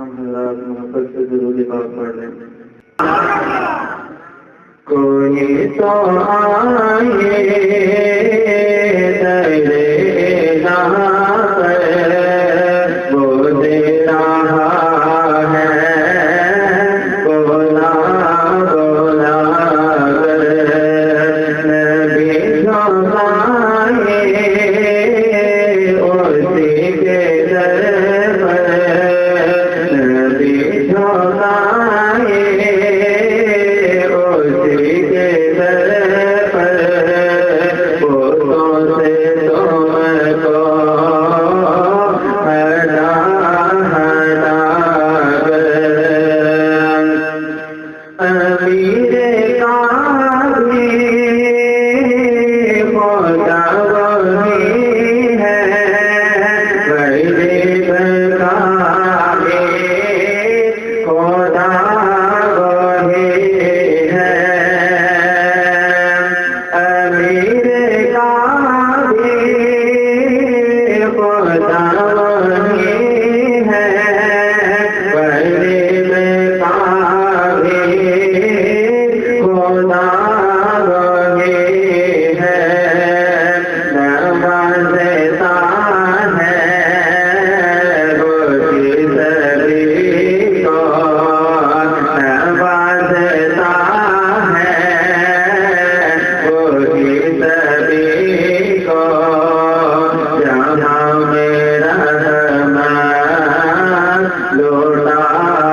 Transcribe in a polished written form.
हज़रात मोहब्बत से ज़रूरी बात पढ़ लें। कोई तो आए तेरे यहाँ पर वो दे रहा है बोला बोला नबी समाए उसी के दर पर नबी समाए उसी के दर पर बोतों से तुमको हटा हटा अमीरे काबी मौला वही है गरीब काबी खुदा वही है अमीरे काबी खुदा वही है गरीब काबी खुदा वही है नवाज़ता है वो सभी को नवाज़ता है वो सभी को जहाँ मेरा रहमान लौटा